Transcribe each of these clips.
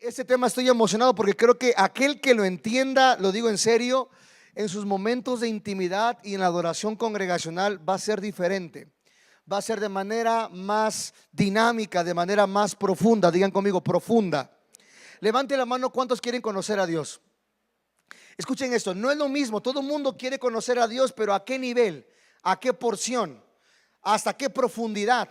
Este tema estoy emocionado porque creo que aquel que lo entienda, lo digo en serio, en sus momentos de intimidad y en la adoración congregacional va a ser diferente. Va a ser de manera más dinámica, de manera más profunda. Digan conmigo, profunda. Levante la mano, ¿cuántos quieren conocer a Dios? Escuchen esto, no es lo mismo, todo el mundo quiere conocer a Dios, pero ¿a qué nivel? ¿A qué porción? ¿Hasta qué profundidad?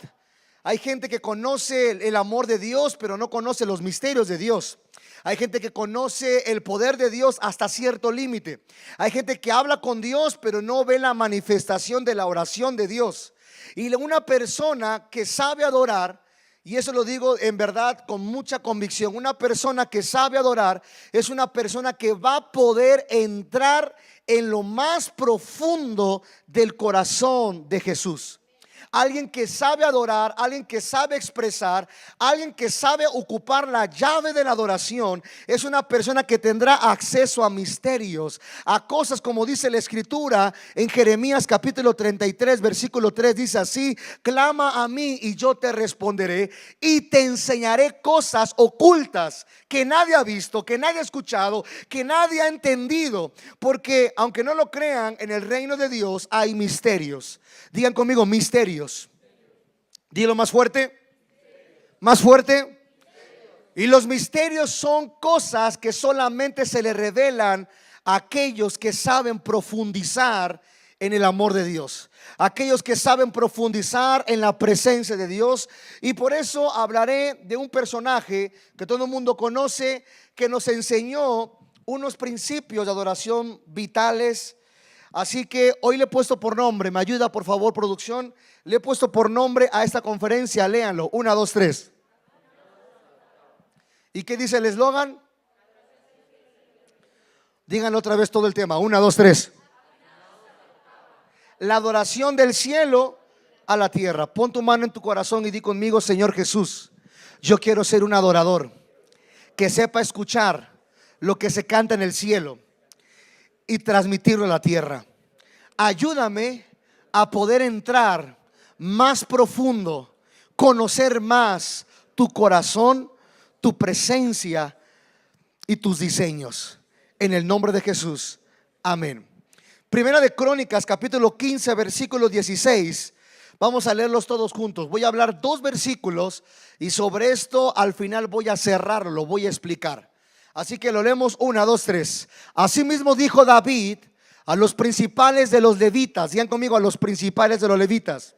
Hay gente que conoce el amor de Dios, pero no conoce los misterios de Dios. Hay gente que conoce el poder de Dios hasta cierto límite. Hay gente que habla con Dios, pero no ve la manifestación de la oración de Dios. Y una persona que sabe adorar, y eso lo digo en verdad con mucha convicción, una persona que sabe adorar es una persona que va a poder entrar en lo más profundo del corazón de Jesús. Alguien que sabe adorar, alguien que sabe expresar, alguien que sabe ocupar la llave de la adoración, es una persona que tendrá acceso a misterios, a cosas como dice la escritura en Jeremías capítulo 33 versículo 3, dice así: clama a mí y yo te responderé y te enseñaré cosas ocultas que nadie ha visto, que nadie ha escuchado, que nadie ha entendido. Porque aunque no lo crean, en el reino de Dios hay misterios. Digan conmigo, misterios. Dilo más fuerte. Más fuerte. Y los misterios son cosas que solamente se le revelan a aquellos que saben profundizar en el amor de Dios, aquellos que saben profundizar en la presencia de Dios. Y por eso hablaré de un personaje que todo el mundo conoce, que nos enseñó unos principios de adoración vitales. Así que hoy le he puesto por nombre, me ayuda por favor producción, le he puesto por nombre a esta conferencia, léanlo, 1, 2, 3. ¿Y qué dice el eslogan? Díganlo otra vez todo el tema, 1, 2, 3. La adoración del cielo a la tierra. Pon tu mano en tu corazón y di conmigo: Señor Jesús, yo quiero ser un adorador que sepa escuchar lo que se canta en el cielo y transmitirlo a la tierra. Ayúdame a poder entrar más profundo, conocer más tu corazón, tu presencia y tus diseños. En el nombre de Jesús, amén. Primera de Crónicas capítulo 15 versículo 16. Vamos a leerlos todos juntos. Voy a hablar 2 versículos y sobre esto al final voy a cerrarlo, lo voy a explicar. Así que lo leemos, 1, 2, 3. Asimismo dijo David a los principales de los levitas, digan conmigo, a los principales de los levitas,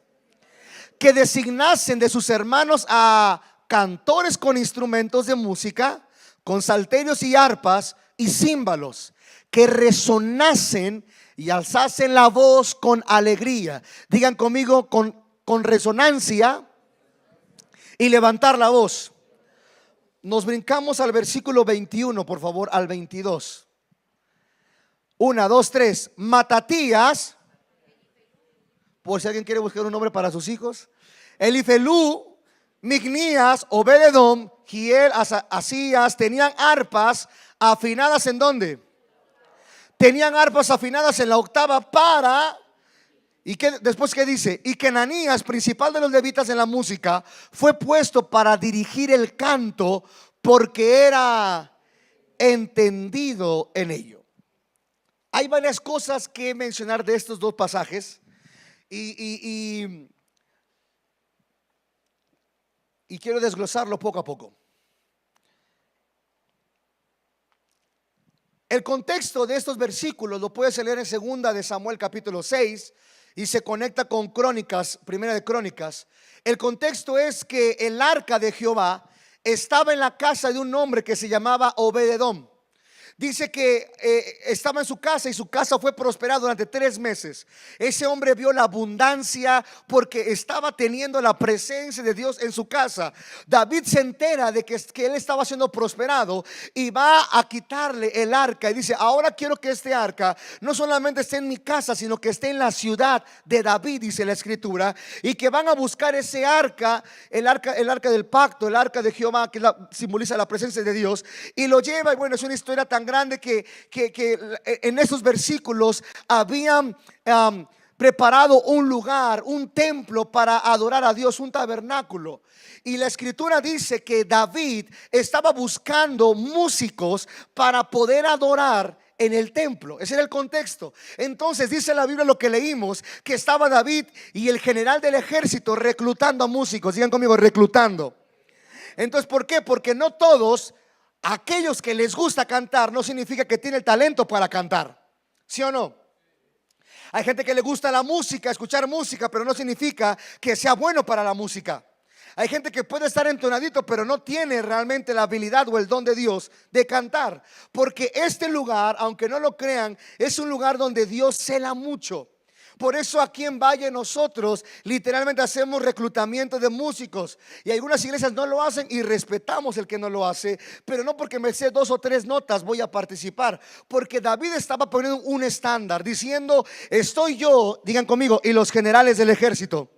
que designasen de sus hermanos a cantores con instrumentos de música, con salterios y arpas y címbalos, que resonasen y alzasen la voz con alegría. Digan conmigo, con resonancia y levantar la voz. Nos brincamos al versículo 21, por favor, al 22. 1, 2, 3. Matatías, por si alguien quiere buscar un nombre para sus hijos. Elifelú, Mignías, Obededom, Giel, Asías, tenían arpas afinadas ¿en dónde? Tenían arpas afinadas en la octava para, y que después que dice, y que Ananías, principal de los levitas en la música, fue puesto para dirigir el canto porque era entendido en ello. Hay varias cosas que mencionar de estos 2 pasajes y quiero desglosarlo poco a poco. El contexto de estos versículos lo puedes leer en 2 de Samuel capítulo 6 y se conecta con Crónicas, Primera de Crónicas. El contexto es que el arca de Jehová estaba en la casa de un hombre que se llamaba Obededom. Dice que estaba en su casa y su casa fue prosperada durante 3 meses. Ese hombre vio la abundancia porque estaba teniendo la presencia de Dios en su casa. David se entera de que él estaba siendo prosperado y va a quitarle el arca y dice: ahora quiero que este arca no solamente esté en mi casa, sino que esté en la ciudad de David, dice la escritura. Y que van a buscar ese arca, el arca del pacto, el arca de Jehová, que simboliza la presencia de Dios, y lo lleva. Y bueno, es una historia tan grande que en esos versículos habían preparado un lugar, un templo para adorar a Dios, un tabernáculo. Y la escritura dice que David estaba buscando músicos para poder adorar en el templo. Ese era el contexto. Entonces dice la Biblia, lo que leímos, que estaba David y el general del ejército reclutando a músicos. Digan conmigo, reclutando. Entonces, ¿por qué? Porque no todos aquellos que les gusta cantar no significa que tiene el talento para cantar. ¿Sí o no? Hay gente que le gusta la música, escuchar música, pero no significa que sea bueno para la música. Hay gente que puede estar entonadito, pero no tiene realmente la habilidad o el don de Dios de cantar. Porque este lugar, aunque no lo crean, es un lugar donde Dios cela mucho. Por eso aquí en Valle nosotros literalmente hacemos reclutamiento de músicos. Y algunas iglesias no lo hacen y respetamos el que no lo hace. Pero no porque me sé 2 o 3 notas voy a participar. Porque David estaba poniendo un estándar diciendo, estoy yo, digan conmigo, y los generales del ejército.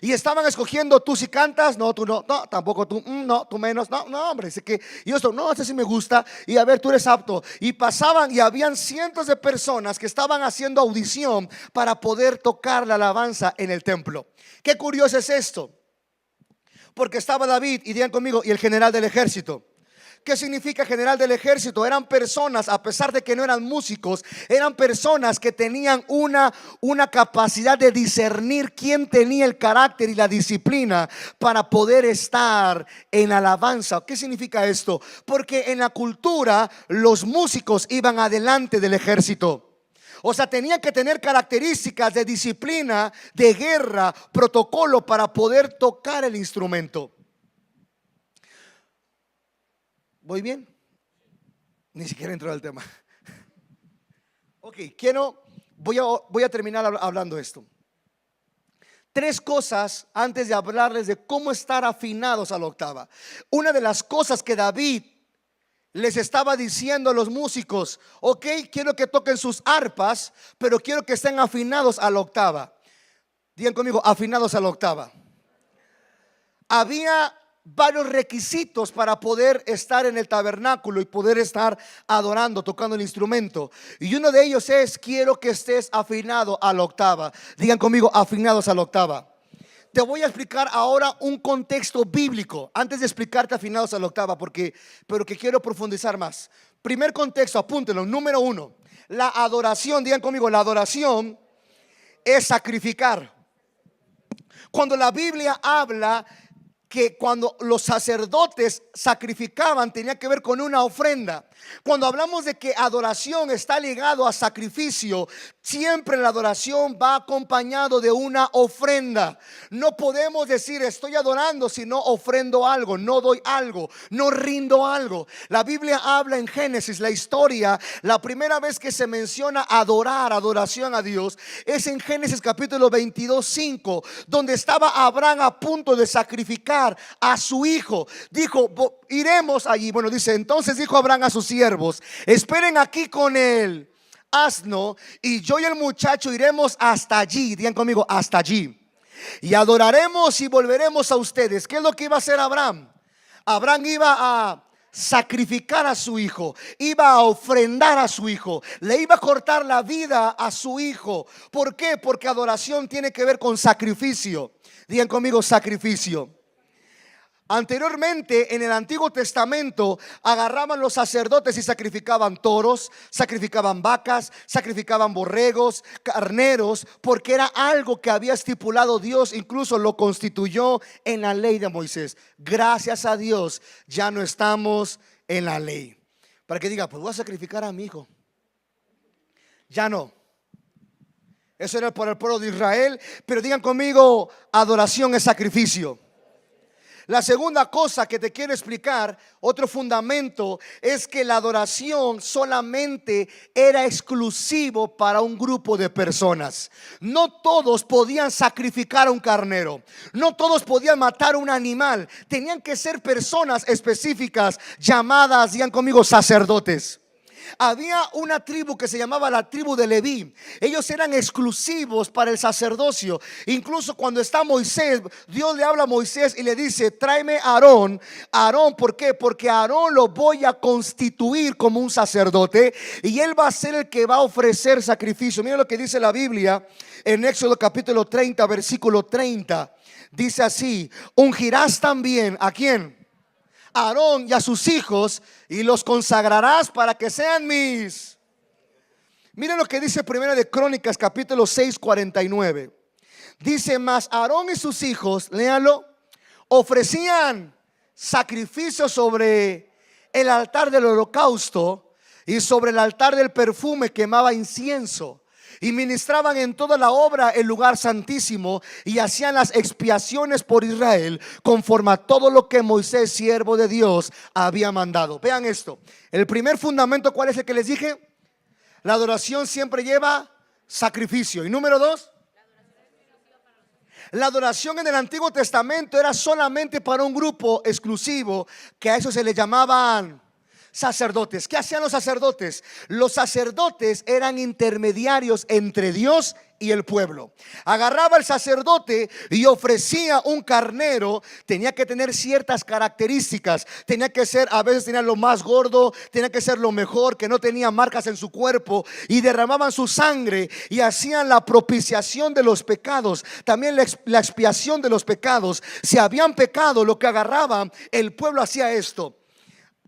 Y estaban escogiendo, tú si cantas, no, tú no, no, tampoco tú, no, tú menos, no, no, hombre, dice que yo esto, no, este sí me gusta, y a ver, tú eres apto. Y pasaban y habían cientos de personas que estaban haciendo audición para poder tocar la alabanza en el templo. Qué curioso es esto, porque estaba David, y digan conmigo, y el general del ejército. ¿Qué significa general del ejército? Eran personas, a pesar de que no eran músicos, eran personas que tenían una capacidad de discernir quién tenía el carácter y la disciplina para poder estar en alabanza. ¿Qué significa esto? Porque en la cultura los músicos iban adelante del ejército. O sea, tenían que tener características de disciplina, de guerra, protocolo para poder tocar el instrumento. ¿Voy bien? Ni siquiera entró al tema. Ok, voy a terminar hablando esto. 3 cosas antes de hablarles de cómo estar afinados a la octava. Una de las cosas que David les estaba diciendo a los músicos, ok, quiero que toquen sus arpas, pero quiero que estén afinados a la octava. Digan conmigo, afinados a la octava. Había varios requisitos para poder estar en el tabernáculo y poder estar adorando, tocando el instrumento. Y uno de ellos es, quiero que estés afinado a la octava. Digan conmigo, afinados a la octava. Te voy a explicar ahora un contexto bíblico antes de explicarte afinados a la octava, pero que quiero profundizar más. Primer contexto, apúntenlo, número 1. La adoración, digan conmigo, la adoración es sacrificar. Cuando la Biblia habla que cuando los sacerdotes sacrificaban, tenía que ver con una ofrenda. Cuando hablamos de que adoración está ligado a sacrificio, siempre la adoración va acompañado de una ofrenda. No podemos decir estoy adorando si no ofrendo algo, no doy algo, no rindo algo. La Biblia habla en Génesis, la historia, la primera vez que se menciona adoración a Dios es en Génesis capítulo 22:5, donde estaba Abraham a punto de sacrificar a su hijo. Dijo, iremos allí. Bueno, dice, entonces dijo Abraham a sus siervos, esperen aquí con el asno y yo y el muchacho iremos hasta allí. Digan conmigo, hasta allí. Y adoraremos y volveremos a ustedes. ¿Qué es lo que iba a hacer Abraham? Abraham iba a sacrificar a su hijo, iba a ofrendar a su hijo, le iba a cortar la vida a su hijo. ¿Por qué? Porque adoración tiene que ver con sacrificio. Digan conmigo, sacrificio. Anteriormente en el Antiguo Testamento agarraban los sacerdotes y sacrificaban toros, sacrificaban vacas, sacrificaban borregos, carneros, porque era algo que había estipulado Dios, incluso lo constituyó en la ley de Moisés. Gracias a Dios ya no estamos en la ley. Para que diga, pues voy a sacrificar a mi hijo. Ya no. Eso era por el pueblo de Israel, pero digan conmigo, adoración es sacrificio. La segunda cosa que te quiero explicar, otro fundamento, es que la adoración solamente era exclusivo para un grupo de personas. No todos podían sacrificar a un carnero, no todos podían matar un animal. Tenían que ser personas específicas llamadas, digan conmigo, sacerdotes. Había una tribu que se llamaba la tribu de Leví. Ellos eran exclusivos para el sacerdocio. Incluso cuando está Moisés, Dios le habla a Moisés y le dice: tráeme a Aarón. Aarón, ¿por qué? Porque a Aarón lo voy a constituir como un sacerdote y él va a ser el que va a ofrecer sacrificio. Mira lo que dice la Biblia en Éxodo capítulo 30, versículo 30. Dice así: ungirás también ¿a quién? A Aarón y a sus hijos, y los consagrarás para que sean mis. Miren lo que dice Primera de Crónicas capítulo 6, 49. Dice: mas Aarón y sus hijos, léanlo, ofrecían sacrificios sobre el altar del holocausto y sobre el altar del perfume quemaba incienso. Y ministraban en toda la obra el lugar santísimo y hacían las expiaciones por Israel conforme a todo lo que Moisés, siervo de Dios, había mandado. Vean esto. El primer fundamento, ¿cuál es el que les dije? La adoración siempre lleva sacrificio. Y número dos, la adoración en el Antiguo Testamento era solamente para un grupo exclusivo, que a eso se le llamaban sacerdotes. ¿Qué hacían los sacerdotes? Los sacerdotes eran intermediarios entre Dios y el pueblo. Agarraba el sacerdote y ofrecía un carnero. Tenía que tener ciertas características. Tenía que ser, a veces tenía lo más gordo, tenía que ser lo mejor, que no tenía marcas en su cuerpo, y derramaban su sangre y hacían la propiciación de los pecados, también la expiación de los pecados. Si habían pecado, lo que agarraban, el pueblo hacía esto: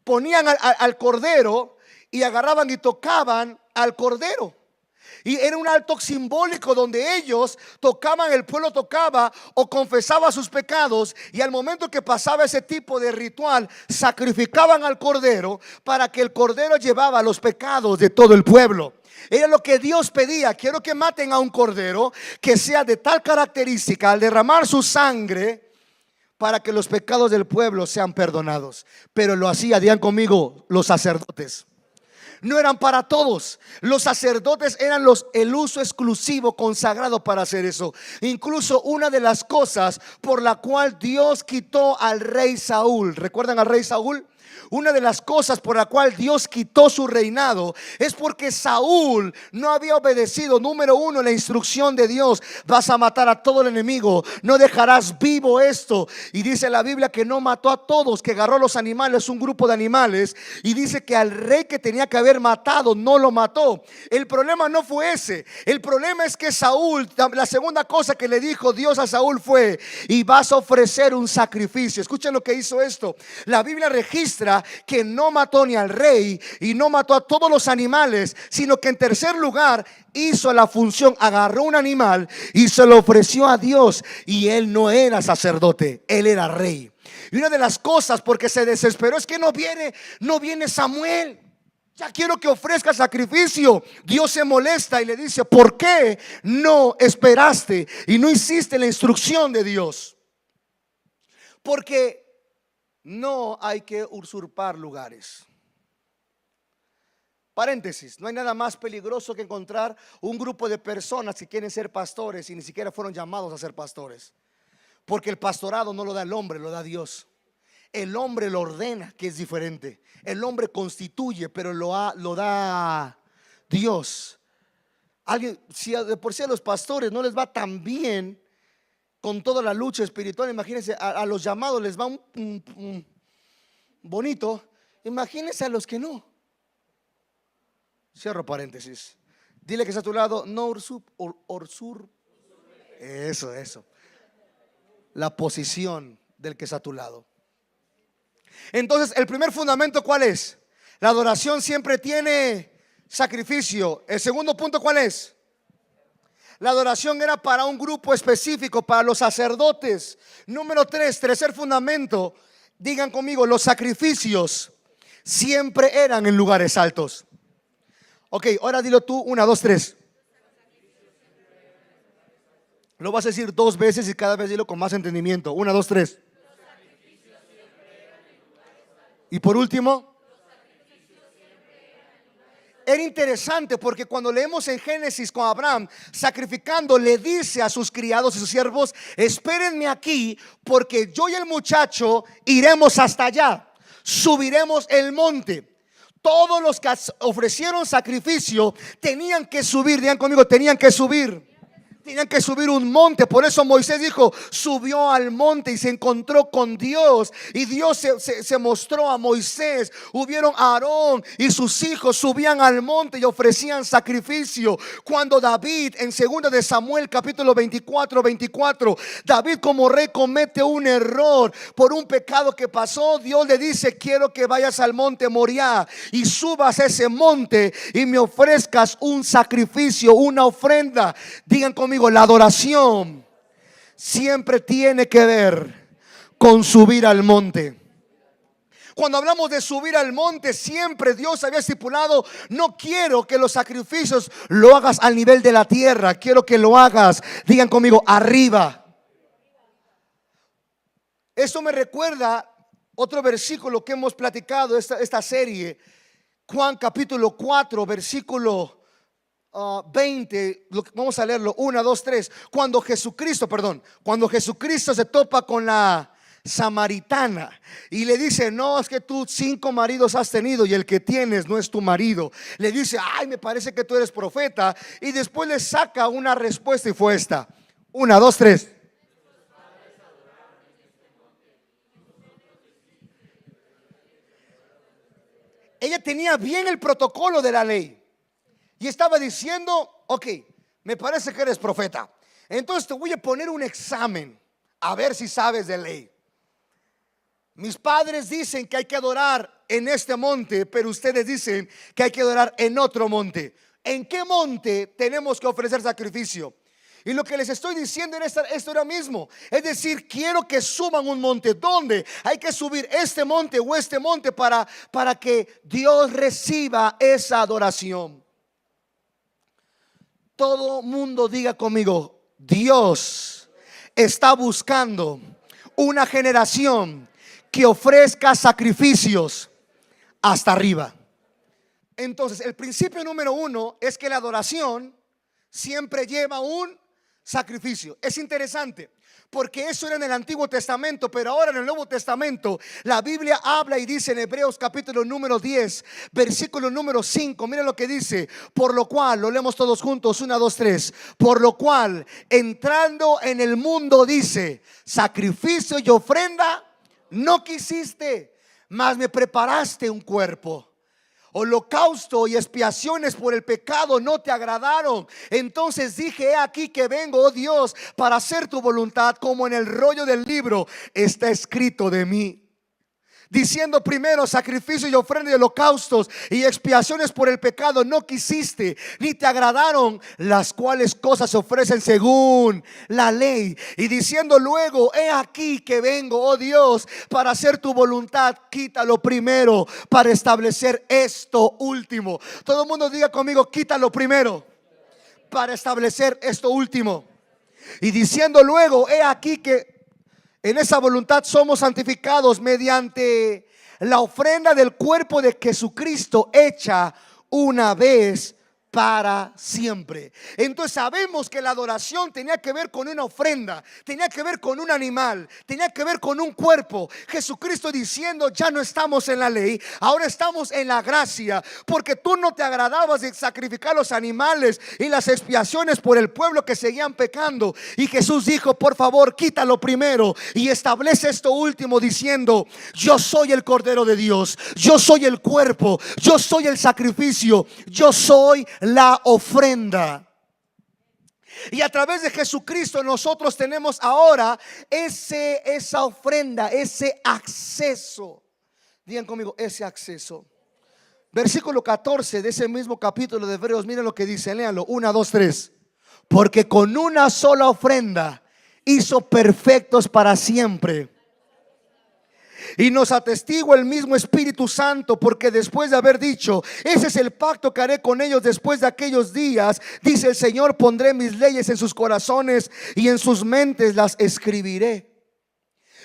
ponían al cordero y agarraban y tocaban al cordero. Y era un acto simbólico donde ellos tocaban, el pueblo tocaba o confesaba sus pecados, y al momento que pasaba ese tipo de ritual, sacrificaban al cordero para que el cordero llevaba los pecados de todo el pueblo. Era lo que Dios pedía: quiero que maten a un cordero que sea de tal característica, al derramar su sangre, para que los pecados del pueblo sean perdonados. Pero lo hacía, digan conmigo, los sacerdotes. No eran para todos. Los sacerdotes eran el uso exclusivo, consagrado para hacer eso. Incluso una de las cosas por la cual Dios quitó al rey Saúl, ¿recuerdan al rey Saúl? Una de las cosas por la cual Dios quitó su reinado es porque Saúl no había obedecido, número uno, la instrucción de Dios: vas a matar a todo el enemigo, no dejarás vivo esto. Y dice la Biblia que no mató a todos, que agarró los animales, un grupo de animales, y dice que al rey que tenía que haber matado no lo mató. El problema no fue ese. El problema es que Saúl, la segunda cosa que le dijo Dios a Saúl fue: y vas a ofrecer un sacrificio. Escuchen lo que hizo esto. La Biblia registra que no mató ni al rey y no mató a todos los animales, sino que en tercer lugar hizo la función: agarró un animal y se lo ofreció a Dios. Y él no era sacerdote, él era rey. Y una de las cosas porque se desesperó es que no viene Samuel. Ya quiero que ofrezca sacrificio. Dios se molesta y le dice: ¿por qué no esperaste y no hiciste la instrucción de Dios? Porque no hay que usurpar lugares. Paréntesis: no hay nada más peligroso que encontrar un grupo de personas que quieren ser pastores y ni siquiera fueron llamados a ser pastores. Porque el pastorado no lo da el hombre, lo da Dios. El hombre lo ordena, que es diferente. El hombre constituye, pero lo da Dios. Alguien, si de por sí a los pastores no les va tan bien con toda la lucha espiritual, imagínense, a los llamados les va un bonito. Imagínense a los que no. Cierro paréntesis. Dile que está a tu lado: no ursur. Eso. La posición del que está a tu lado. Entonces, el primer fundamento, ¿cuál es? La adoración siempre tiene sacrificio. El segundo punto, ¿cuál es? La adoración era para un grupo específico, para los sacerdotes. Número 3, tercer fundamento. Digan conmigo: los sacrificios siempre eran en lugares altos. Ok, ahora dilo tú: 1, 2, 3. Lo vas a decir 2 veces y cada vez dilo con más entendimiento. 1, 2, 3. Y por último, era interesante porque cuando leemos en Génesis con Abraham sacrificando, le dice a sus criados y sus siervos: espérenme aquí, porque yo y el muchacho iremos hasta allá, subiremos el monte. todos los que ofrecieron sacrificio tenían que subir. Digan conmigo, tenían que subir. Tenían que subir un monte. Por eso Moisés dijo, subió al monte y se encontró con Dios. Y Dios se mostró a Moisés. Hubieron Aarón y sus hijos subían al monte y ofrecían sacrificio. Cuando David, en 2 de Samuel capítulo 24, David como rey comete un error por un pecado que pasó. Dios le dice, quiero que vayas al monte Moriah y subas a ese monte y me ofrezcas un sacrificio, una ofrenda. Digan conmigo, la adoración siempre tiene que ver con subir al monte. Cuando hablamos de subir al monte, siempre Dios había estipulado, no quiero que los sacrificios lo hagas al nivel de la tierra, quiero que lo hagas, digan conmigo, arriba. Esto me recuerda otro versículo que hemos platicado esta serie, Juan capítulo 4, versículo 20, vamos a leerlo, 1, 2, 3. Cuando Jesucristo se topa con la samaritana y le dice, no, es que tú 5 maridos has tenido y el que tienes no es tu marido. Le dice, ay, me parece que tú eres profeta. Y después le saca una respuesta y fue esta: 1, 2, 3. Ella tenía bien el protocolo de la ley y estaba diciendo, ok, me parece que eres profeta, entonces te voy a poner un examen a ver si sabes de ley. Mis padres dicen que hay que adorar en este monte, pero ustedes dicen que hay que adorar en otro monte. ¿En qué monte tenemos que ofrecer sacrificio? Y lo que les estoy diciendo en esto ahora mismo, es decir, quiero que suban un monte. ¿Dónde? Hay que subir este monte o este monte para que Dios reciba esa adoración. Todo mundo diga conmigo, Dios está buscando una generación que ofrezca sacrificios hasta arriba. Entonces, el principio número 1 es que la adoración siempre lleva un sacrificio. Es interesante porque eso era en el Antiguo Testamento, pero ahora en el Nuevo Testamento la Biblia habla y dice en Hebreos capítulo número 10, versículo número 5, miren lo que dice: por lo cual, lo leemos todos juntos, 1, 2, 3. Por lo cual, entrando en el mundo, dice, sacrificio y ofrenda no quisiste, mas me preparaste un cuerpo. Holocausto y expiaciones por el pecado no te agradaron. Entonces dije, he aquí que vengo, oh Dios, para hacer tu voluntad, como en el rollo del libro está escrito de mí. Diciendo primero, sacrificio y ofrenda y holocaustos y expiaciones por el pecado no quisiste, ni te agradaron, las cuales cosas se ofrecen según la ley. Y diciendo luego, he aquí que vengo, oh Dios, para hacer tu voluntad, quítalo primero para establecer esto último. Todo el mundo diga conmigo, quítalo primero para establecer esto último. Y diciendo luego, he aquí que en esa voluntad somos santificados mediante la ofrenda del cuerpo de Jesucristo, hecha una vez para siempre. Entonces sabemos que la adoración tenía que ver con una ofrenda, tenía que ver con un animal, tenía que ver con un cuerpo. Jesucristo diciendo, ya no estamos en la ley, ahora estamos en la gracia, porque tú no te agradabas de sacrificar los animales y las expiaciones por el pueblo que seguían pecando. Y Jesús dijo, por favor, quítalo primero y establece esto último, diciendo, yo soy el Cordero de Dios, yo soy el cuerpo, yo soy el sacrificio, yo soy la ofrenda. Y a través de Jesucristo nosotros tenemos ahora esa ofrenda, ese acceso. Digan conmigo, ese acceso. Versículo 14 de ese mismo capítulo de Hebreos, miren lo que dice, léanlo, 1, 2, 3. Porque con una sola ofrenda hizo perfectos para siempre. Y nos atestigua el mismo Espíritu Santo, porque después de haber dicho, ese es el pacto que haré con ellos después de aquellos días, dice el Señor, pondré mis leyes en sus corazones y en sus mentes las escribiré.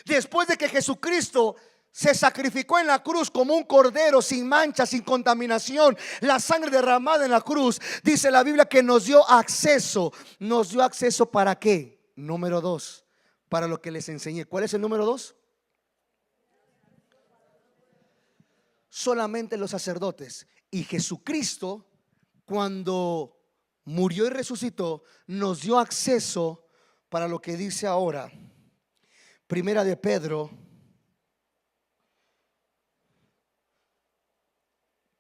Después de que Jesucristo se sacrificó en la cruz como un cordero sin mancha, sin contaminación, la sangre derramada en la cruz, dice la Biblia que nos dio acceso. ¿Nos dio acceso para qué? Número 2, para lo que les enseñé. ¿Cuál es el número 2? solamente los sacerdotes. Y Jesucristo, cuando murió y resucitó, nos dio acceso para lo que dice ahora Primera de Pedro,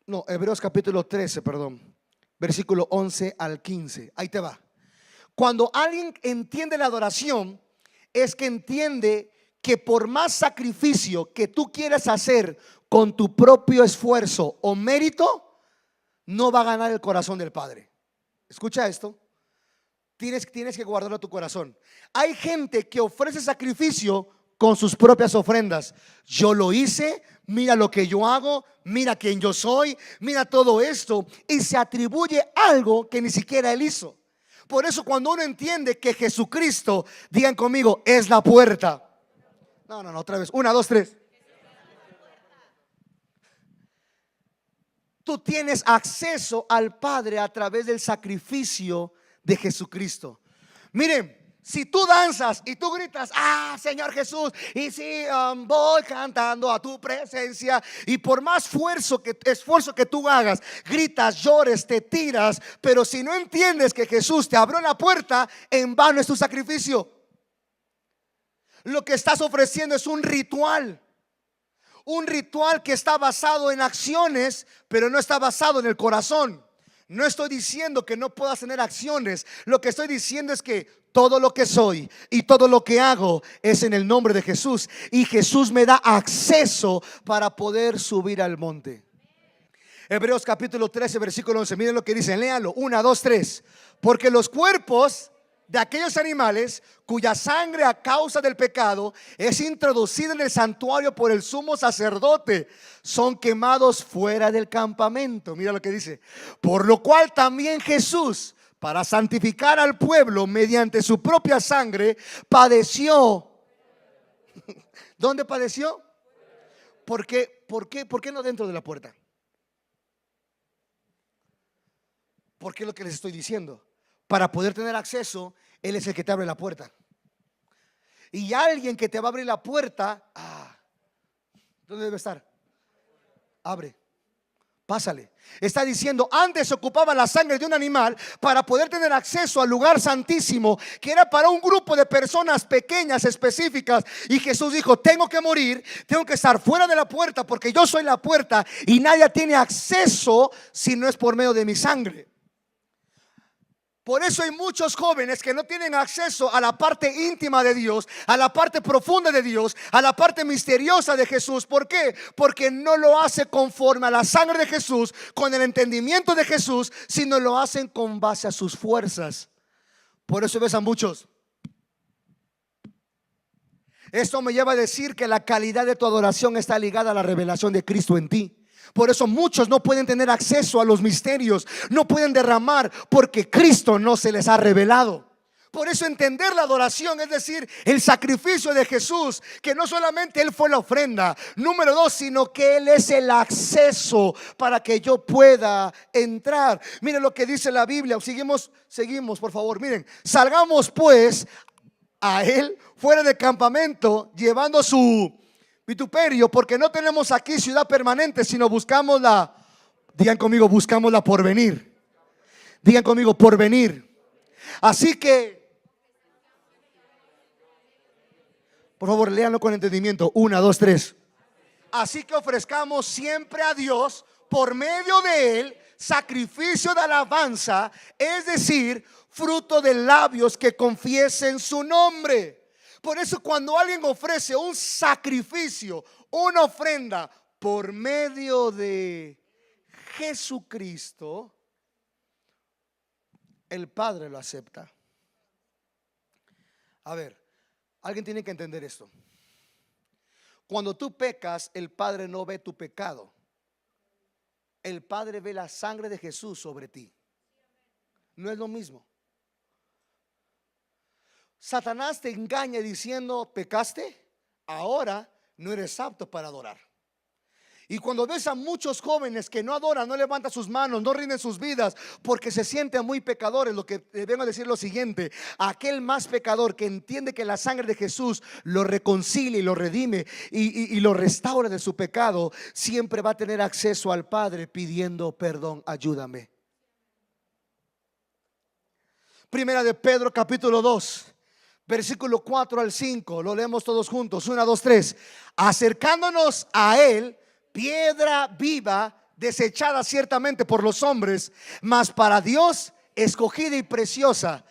no, Hebreos capítulo 13, perdón, versículo 11 al 15. Ahí te va. Cuando alguien entiende la adoración, es que entiende que por más sacrificio que tú quieras hacer con tu propio esfuerzo o mérito, no va a ganar el corazón del Padre. Escucha esto. Tienes que guardarlo en tu corazón. Hay gente que ofrece sacrificio con sus propias ofrendas. Yo lo hice, mira lo que yo hago, mira quién yo soy, mira todo esto, y se atribuye algo que ni siquiera él hizo. Por eso cuando uno entiende que Jesucristo, digan conmigo, es la puerta. No, otra vez. 1, 2, 3. Tú tienes acceso al Padre a través del sacrificio de Jesucristo. Miren, si tú danzas y tú gritas, Señor Jesús, y si voy cantando a tu presencia, y por más esfuerzo que tú hagas, gritas, llores, te tiras, pero si no entiendes que Jesús te abrió la puerta, en vano es tu sacrificio. Lo que estás ofreciendo es un ritual. Un ritual que está basado en acciones, pero no está basado en el corazón. No estoy diciendo que no puedas tener acciones. Lo que estoy diciendo es que todo lo que soy y todo lo que hago es en el nombre de Jesús. Y Jesús me da acceso para poder subir al monte. Hebreos capítulo 13, versículo 11. Miren lo que dice, léalo. 1, 2, 3. Porque los cuerpos de aquellos animales cuya sangre a causa del pecado es introducida en el santuario por el sumo sacerdote, son quemados fuera del campamento. Mira lo que dice. Por lo cual también Jesús, para santificar al pueblo mediante su propia sangre, padeció. ¿Dónde padeció? ¿Por qué no dentro de la puerta? Porque es lo que les estoy diciendo. Para poder tener acceso, Él es el que te abre la puerta. Y alguien que te va a abrir la puerta, ¿dónde debe estar? Abre, pásale. Está diciendo, antes se ocupaba la sangre de un animal para poder tener acceso al lugar santísimo, que era para un grupo de personas pequeñas, específicas. Y Jesús dijo, tengo que morir, tengo que estar fuera de la puerta, porque yo soy la puerta y nadie tiene acceso si no es por medio de mi sangre. Por eso hay muchos jóvenes que no tienen acceso a la parte íntima de Dios, a la parte profunda de Dios, a la parte misteriosa de Jesús. ¿Por qué? Porque no lo hace conforme a la sangre de Jesús, con el entendimiento de Jesús, sino lo hacen con base a sus fuerzas. Por eso ves a muchos. Esto me lleva a decir que la calidad de tu adoración está ligada a la revelación de Cristo en ti. Por eso muchos no pueden tener acceso a los misterios, no pueden derramar, porque Cristo no se les ha revelado. Por eso entender la adoración, es decir, el sacrificio de Jesús, que no solamente Él fue la ofrenda, número 2, sino que Él es el acceso para que yo pueda entrar. Miren lo que dice la Biblia. Seguimos por favor. Miren, salgamos pues a Él fuera del campamento, llevando su vituperio, porque no tenemos aquí ciudad permanente, sino buscamos digan conmigo, buscamos la porvenir. Digan conmigo, porvenir. Así que, por favor, léanlo con entendimiento. 1, 2, 3. Así que ofrezcamos siempre a Dios por medio de Él sacrificio de alabanza, es decir, fruto de labios que confiesen su nombre. Por eso cuando alguien ofrece un sacrificio, una ofrenda por medio de Jesucristo, el Padre lo acepta. A ver, alguien tiene que entender esto. Cuando tú pecas, el Padre no ve tu pecado. El Padre ve la sangre de Jesús sobre ti. No es lo mismo. Satanás te engaña diciendo, pecaste, ahora no eres apto para adorar. Y cuando ves a muchos jóvenes que no adoran, no levantan sus manos, no rinden sus vidas porque se sienten muy pecadores, lo que vengo a decir lo siguiente: aquel más pecador que entiende que la sangre de Jesús lo reconcilia y lo redime y lo restaura de su pecado, siempre va a tener acceso al Padre pidiendo perdón. Ayúdame. Primera de Pedro capítulo 2, versículo 4 al 5, lo leemos todos juntos. 1, 2, 3. Acercándonos a Él, piedra viva, desechada ciertamente por los hombres, mas para Dios escogida y preciosa.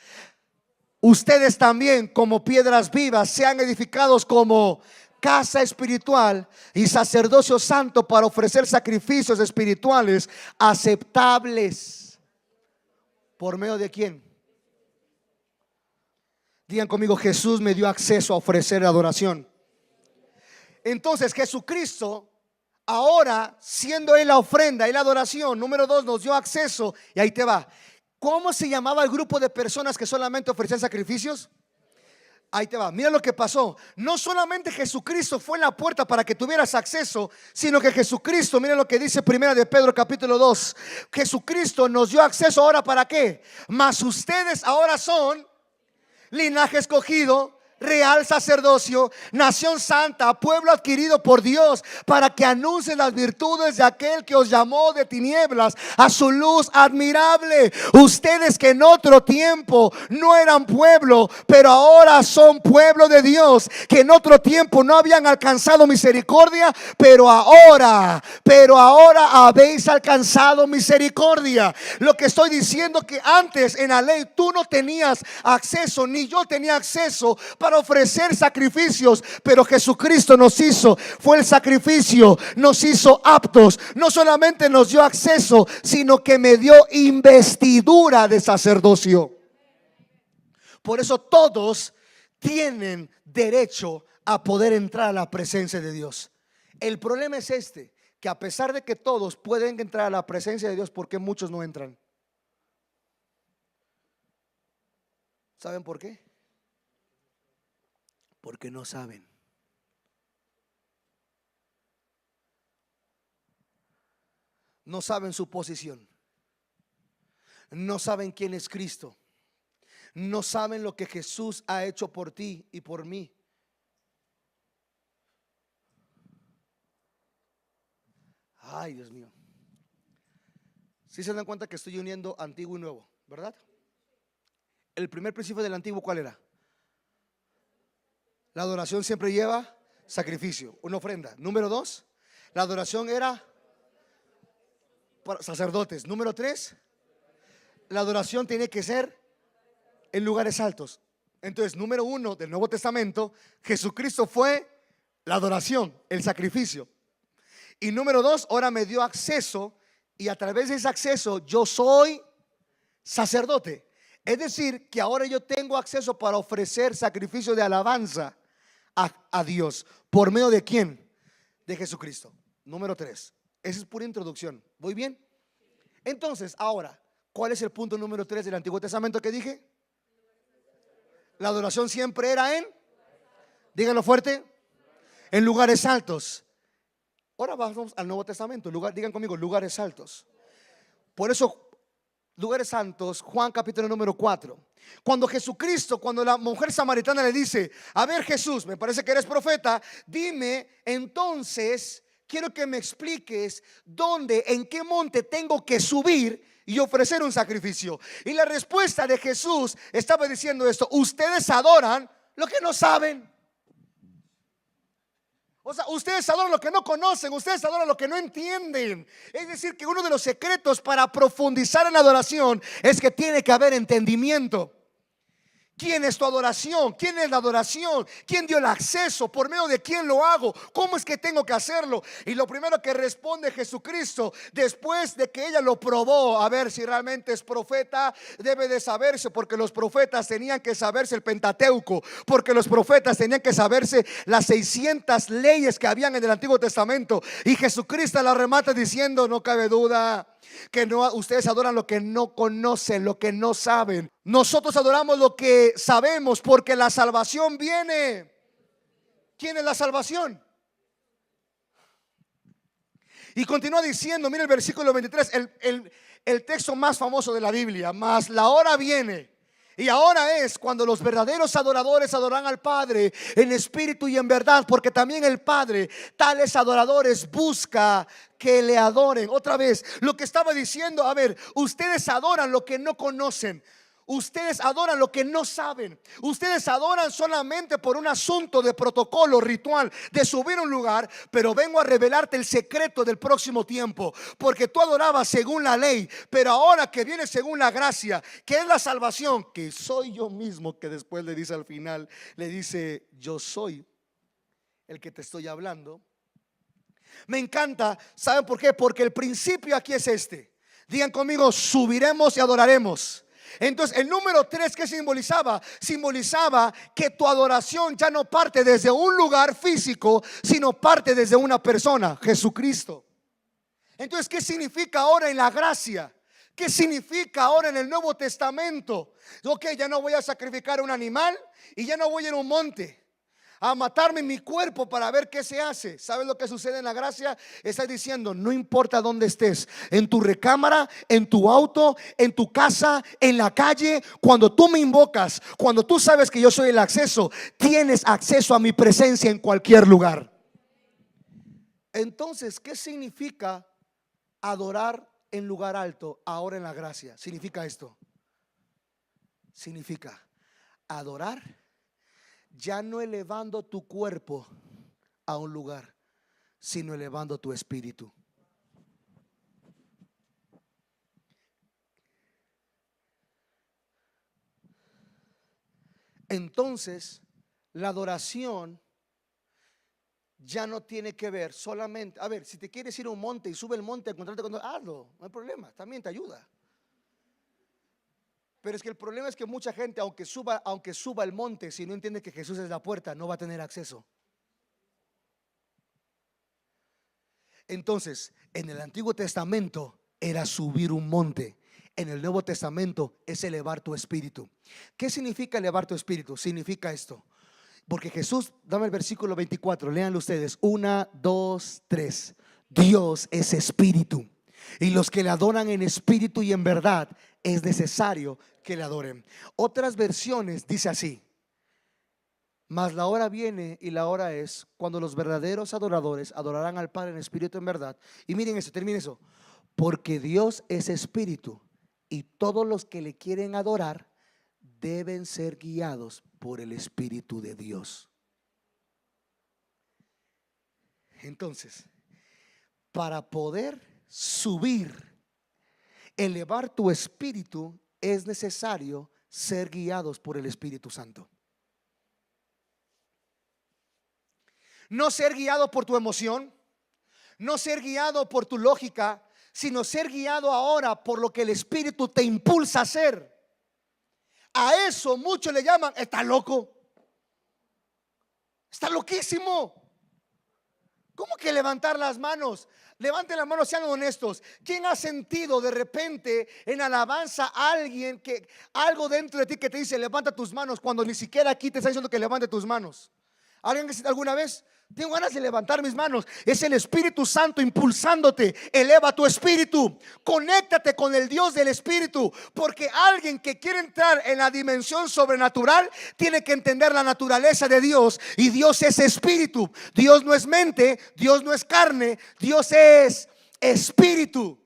Ustedes también, como piedras vivas, sean edificados como casa espiritual y sacerdocio santo para ofrecer sacrificios espirituales aceptables. ¿Por medio de quién? Digan conmigo: Jesús me dio acceso a ofrecer adoración. Entonces Jesucristo, ahora siendo Él la ofrenda y la adoración, número 2, nos dio acceso. Y ahí te va. ¿Cómo se llamaba el grupo de personas que solamente ofrecían sacrificios? Ahí te va. Mira lo que pasó. No solamente Jesucristo fue la puerta para que tuvieras acceso, sino que Jesucristo, mira lo que dice Primera de Pedro capítulo 2. Jesucristo nos dio acceso ahora, ¿para qué? Mas ustedes ahora son linaje escogido, real sacerdocio, nación santa, pueblo adquirido por Dios, para que anuncien las virtudes de aquel que os llamó de tinieblas a su luz admirable. Ustedes que en otro tiempo no eran pueblo, pero ahora son pueblo de Dios, que en otro tiempo no habían alcanzado misericordia, pero ahora habéis alcanzado misericordia. Lo que estoy diciendo, que antes en la ley tú no tenías acceso, ni yo tenía acceso para ofrecer sacrificios, pero Jesucristo nos hizo, fue el sacrificio, nos hizo aptos. No solamente nos dio acceso, sino que me dio investidura de sacerdocio. Por eso todos tienen derecho a poder entrar a la presencia de Dios. El problema es este, que a pesar de que todos pueden entrar a la presencia de Dios, ¿por qué muchos no entran? ¿Saben por qué? Porque no saben. No saben su posición. No saben quién es Cristo. No saben lo que Jesús ha hecho por ti y por mí. Ay, Dios mío. Si se dan cuenta que estoy uniendo antiguo y nuevo, ¿verdad? El primer principio del antiguo, ¿cuál era? La adoración siempre lleva sacrificio, una ofrenda. Número 2, la adoración era para sacerdotes. Número 3, la adoración tiene que ser en lugares altos. Entonces, número 1 del Nuevo Testamento, Jesucristo fue la adoración, el sacrificio. Y número 2, ahora me dio acceso, y a través de ese acceso yo soy sacerdote. Es decir, que ahora yo tengo acceso para ofrecer sacrificio de alabanza a Dios. ¿Por medio de quién? De Jesucristo. Número 3. Esa es pura introducción. ¿Voy bien? Entonces, ahora, ¿cuál es el punto número 3 del Antiguo Testamento que dije? La adoración siempre era díganlo fuerte, en lugares altos. Ahora vamos al Nuevo Testamento. Digan conmigo, lugares altos. Por eso, lugares santos, Juan capítulo número 4. Cuando Jesucristo, cuando la mujer samaritana le dice: a ver, Jesús, me parece que eres profeta, dime entonces, quiero que me expliques dónde, en qué monte tengo que subir y ofrecer un sacrificio. Y la respuesta de Jesús estaba diciendo esto: ustedes adoran lo que no saben. O sea, ustedes adoran lo que no conocen, ustedes adoran lo que no entienden. Es decir, que uno de los secretos para profundizar en la adoración es que tiene que haber entendimiento. ¿Quién es tu adoración? ¿Quién es la adoración? ¿Quién dio el acceso? ¿Por medio de quién lo hago? ¿Cómo es que tengo que hacerlo? Y lo primero que responde Jesucristo, después de que ella lo probó, a ver si realmente es profeta, debe de saberse, porque los profetas tenían que saberse el Pentateuco, porque los profetas tenían que saberse las 600 leyes que habían en el Antiguo Testamento. Y Jesucristo la remata diciendo: no cabe duda que no, ustedes adoran lo que no conocen, lo que no saben. Nosotros adoramos lo que sabemos, porque la salvación viene. ¿Quién es la salvación? Y continúa diciendo, mira el versículo 23, el texto más famoso de la Biblia: mas la hora viene, y ahora es, cuando los verdaderos adoradores adorarán al Padre en espíritu y en verdad, porque también el Padre tales adoradores busca que le adoren. Otra vez, lo que estaba diciendo, a ver, ustedes adoran lo que no conocen. Ustedes adoran lo que no saben. Ustedes adoran solamente por un asunto de protocolo, ritual, de subir a un lugar. Pero vengo a revelarte el secreto del próximo tiempo, porque tú adorabas según la ley, pero ahora que viene según la gracia, que es la salvación, que soy yo mismo, que después le dice al final, le dice: yo soy el que te estoy hablando. Me encanta, ¿saben por qué? Porque el principio aquí es este. Digan conmigo: subiremos y adoraremos. Entonces el número 3, ¿qué simbolizaba? Simbolizaba que tu adoración ya no parte desde un lugar físico, sino parte desde una persona, Jesucristo. Entonces, ¿qué significa ahora en la gracia? ¿Qué significa ahora en el Nuevo Testamento? Ok, ya no voy a sacrificar un animal y ya no voy a ir a un monte a matarme mi cuerpo para ver qué se hace. ¿Sabes lo que sucede en la gracia? Está diciendo: no importa dónde estés, en tu recámara, en tu auto, en tu casa, en la calle, cuando tú me invocas, cuando tú sabes que yo soy el acceso, tienes acceso a mi presencia en cualquier lugar. Entonces, ¿qué significa adorar en lugar alto ahora en la gracia? Significa esto. Significa adorar ya no elevando tu cuerpo a un lugar, sino elevando tu espíritu. Entonces, la adoración ya no tiene que ver solamente, a ver, si te quieres ir a un monte y sube el monte a encontrarte con Dios, hazlo, no hay problema, también te ayuda. Pero es que el problema es que mucha gente, aunque suba el monte, si no entiende que Jesús es la puerta, no va a tener acceso. Entonces, en el Antiguo Testamento era subir un monte. En el Nuevo Testamento es elevar tu espíritu. ¿Qué significa elevar tu espíritu? Significa esto. Porque Jesús, dame el versículo 24, léanlo ustedes. 1, 2, 3. Dios es espíritu, y los que le adoran en espíritu y en verdad es necesario que le adoren. Otras versiones dice así: mas la hora viene y la hora es, cuando los verdaderos adoradores adorarán al Padre en espíritu y en verdad. Y miren eso, termine eso. Porque Dios es espíritu, y todos los que le quieren adorar deben ser guiados por el Espíritu de Dios. Entonces, para poder subir, elevar tu espíritu, es necesario ser guiados por el Espíritu Santo. No ser guiado por tu emoción, no ser guiado por tu lógica, sino ser guiado ahora por lo que el Espíritu te impulsa a hacer. A eso muchos le llaman: está loco, está loquísimo. ¿Cómo que levantar las manos? Levanten las manos, sean honestos. ¿Quién ha sentido de repente en alabanza a alguien, que algo dentro de ti que te dice: levanta tus manos, cuando ni siquiera aquí te está diciendo que levante tus manos? ¿Alguien alguna vez? Tengo ganas de levantar mis manos. Es el Espíritu Santo impulsándote. Eleva tu espíritu, conéctate con el Dios del Espíritu, porque alguien que quiere entrar en la dimensión sobrenatural tiene que entender la naturaleza de Dios. Y Dios es espíritu. Dios no es mente, Dios no es carne, Dios es espíritu.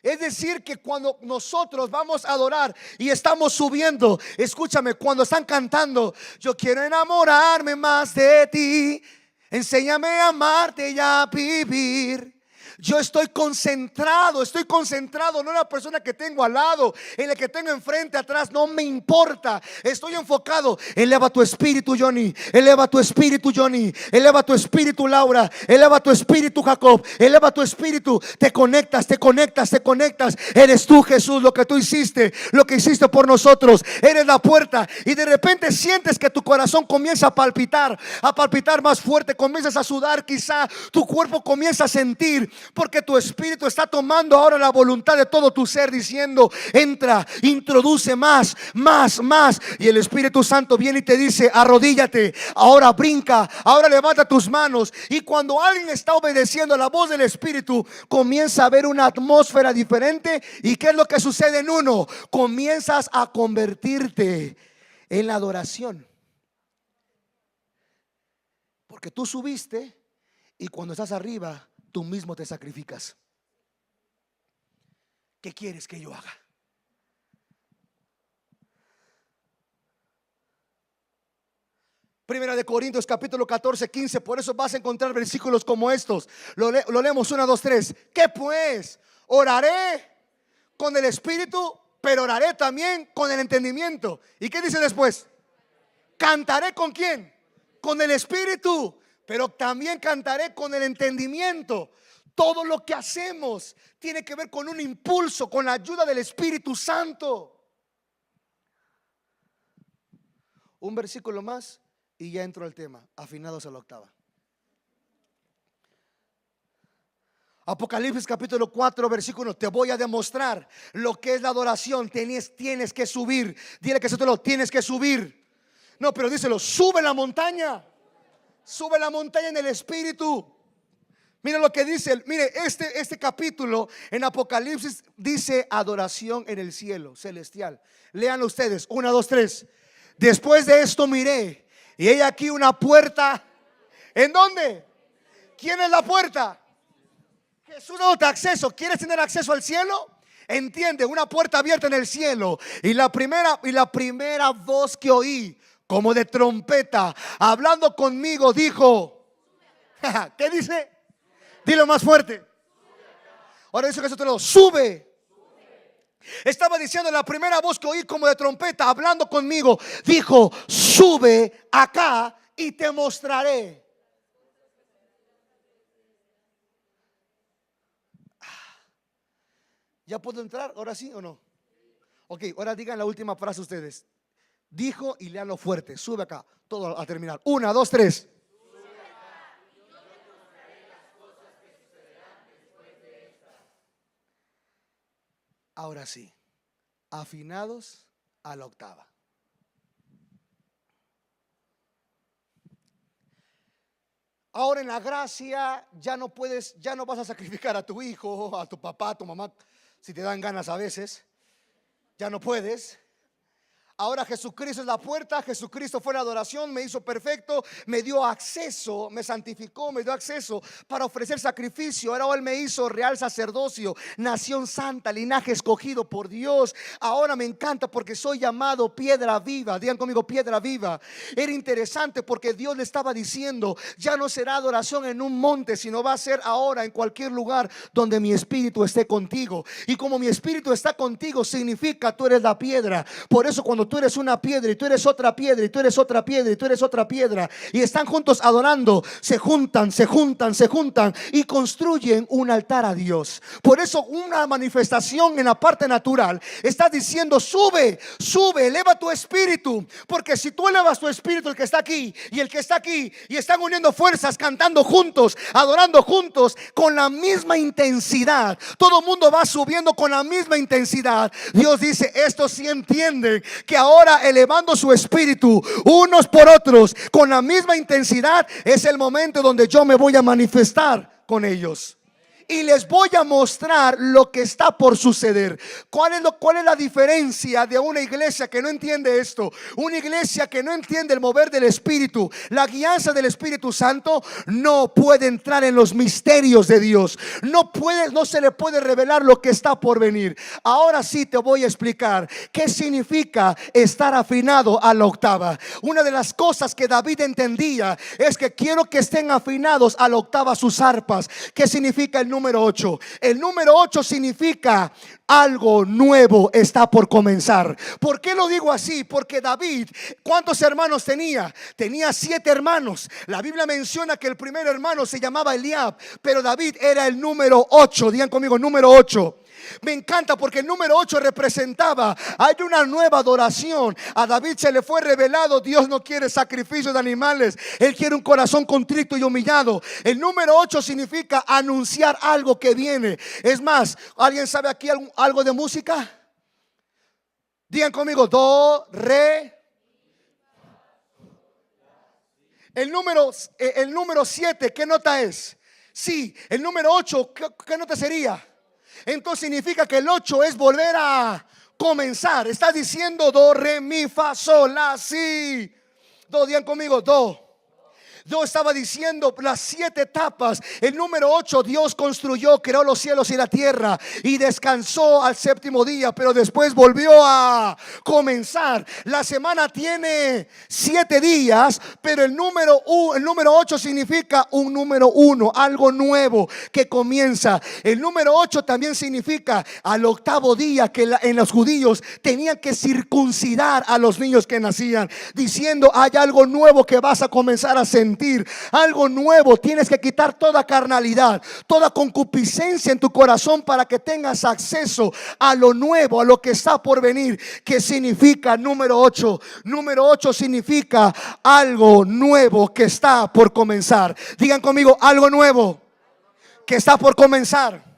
Es decir, que cuando nosotros vamos a adorar y estamos subiendo, escúchame, cuando están cantando: yo quiero enamorarme más de ti, enséñame a amarte y a vivir. Yo estoy concentrado, no en la persona que tengo al lado, en la que tengo enfrente, atrás, no me importa. Estoy enfocado. Eleva tu espíritu, Johnny. Eleva tu espíritu, Johnny. Eleva tu espíritu, Laura. Eleva tu espíritu, Jacob. Eleva tu espíritu. Te conectas. Eres tú, Jesús, lo que tú hiciste, lo que hiciste por nosotros. Eres la puerta. Y de repente sientes que tu corazón comienza a palpitar más fuerte. Comienzas a sudar, quizá tu cuerpo comienza a sentir, porque tu espíritu está tomando ahora la voluntad de todo tu ser, diciendo: entra, introduce más, más, más. Y el Espíritu Santo viene y te dice: arrodíllate, ahora brinca, ahora levanta tus manos. Y cuando alguien está obedeciendo a la voz del Espíritu, comienza a haber una atmósfera diferente. ¿Y qué es lo que sucede en uno? Comienzas a convertirte en la adoración, porque tú subiste, y cuando estás arriba, tú mismo te sacrificas. ¿Qué quieres que yo haga? Primera de Corintios capítulo 14, 15. Por eso vas a encontrar versículos como estos. Lo leemos 1, 2, 3. ¿Qué pues? Oraré con el espíritu, pero oraré también con el entendimiento. ¿Y qué dice después? Cantaré ¿con quién? Con el espíritu, pero también cantaré con el entendimiento. Todo lo que hacemos tiene que ver con un impulso, con la ayuda del Espíritu Santo. Un versículo más y ya entro al tema. Afinados a la octava. Apocalipsis capítulo 4 versículo 1. Te voy a demostrar lo que es la adoración. Tienes que subir. Dile que se te lo tienes que subir. No, pero díselo: sube la montaña. Sube la montaña en el espíritu. Mira lo que dice. Mire, este capítulo en Apocalipsis dice adoración en el cielo celestial. Lean ustedes. 1, 2, 3. Después de esto miré, y hay aquí una puerta. ¿En dónde? ¿Quién es la puerta? Jesús no te da acceso. ¿Quieres tener acceso al cielo? Entiende, una puerta abierta en el cielo. Y la primera voz que oí, como de trompeta, hablando conmigo, dijo: ¿qué dice? Dilo más fuerte. Ahora dice que eso te lo sube. Estaba diciendo: la primera voz que oí como de trompeta, hablando conmigo, dijo: sube acá y te mostraré. ¿Ya puedo entrar? ¿Ahora sí o no? Ok, ahora digan la última frase ustedes. Dijo, y leanlo fuerte. Sube acá, todo a terminar. 1, 2, 3. Ahora sí, afinados a la octava. Ahora en la gracia ya no vas a sacrificar a tu hijo, a tu papá, a tu mamá, si te dan ganas a veces. Ya no puedes. Ahora Jesucristo es la puerta. Jesucristo fue la adoración, me hizo perfecto, me dio acceso, me santificó, me dio acceso para ofrecer sacrificio. Ahora Él me hizo real sacerdocio, nación santa, linaje escogido por Dios. Ahora me encanta porque soy llamado piedra viva. Digan conmigo: piedra viva. Era interesante porque Dios le estaba diciendo: ya no será adoración en un monte, sino va a ser ahora en cualquier lugar donde mi espíritu esté contigo. Y como mi espíritu está contigo, significa tú eres la piedra. Por eso cuando tú eres una piedra y tú eres otra piedra y tú eres otra piedra y tú eres otra piedra y están juntos adorando, se juntan y construyen un altar a Dios. Por eso una manifestación en la parte natural está diciendo: sube, eleva tu espíritu, porque si tú elevas tu espíritu, el que está aquí y el que está aquí, y están uniendo fuerzas, cantando juntos, adorando juntos con la misma intensidad, todo el mundo va subiendo con la misma intensidad. Dios dice: estos sí entienden que ahora elevando su espíritu unos por otros con la misma intensidad, es el momento donde yo me voy a manifestar con ellos. Y les voy a mostrar lo que está por suceder. ¿Cuál es la diferencia de una iglesia que no entiende esto? Una iglesia que no entiende el mover del Espíritu, la guianza del Espíritu Santo, no puede entrar en los misterios de Dios. No se le puede revelar lo que está por venir. Ahora sí te voy a explicar qué significa estar afinado a la octava. Una de las cosas que David entendía es que quiero que estén afinados a la octava sus arpas. ¿Qué significa el número 8? El número 8 significa algo nuevo está por comenzar. ¿Por qué lo digo así? Porque David, ¿cuántos hermanos tenía? Tenía 7 hermanos. La Biblia menciona que el primer hermano se llamaba Eliab, pero David era el número 8. Digan conmigo: número 8. Me encanta porque el número 8 representaba, hay una nueva adoración. A David se le fue revelado, Dios no quiere sacrificios de animales, Él quiere un corazón contrito y humillado. El número 8 significa anunciar algo que viene. Es más, ¿alguien sabe aquí algo de música? Digan conmigo, do, re. El número 7, ¿qué nota es? Sí. El número 8, ¿qué nota sería? Entonces significa que el 8 es volver a comenzar. Está diciendo do, re, mi, fa, sol, la, si. Do, digan conmigo, do. Dios estaba diciendo las 7 etapas. El número 8, Dios construyó, creó los cielos y la tierra y descansó al 7º día, pero después volvió a comenzar. La semana tiene 7 días, pero el número 8 significa un número 1, algo nuevo que comienza. El número 8 también significa al 8º día que en los judíos tenían que circuncidar a los niños que nacían, diciendo hay algo nuevo que vas a comenzar a sentir. Algo nuevo, tienes que quitar toda carnalidad, toda concupiscencia en tu corazón para que tengas acceso a lo nuevo, a lo que está por venir. ¿Qué significa número 8? Número 8 significa algo nuevo que está por comenzar. Digan conmigo, algo nuevo que está por comenzar.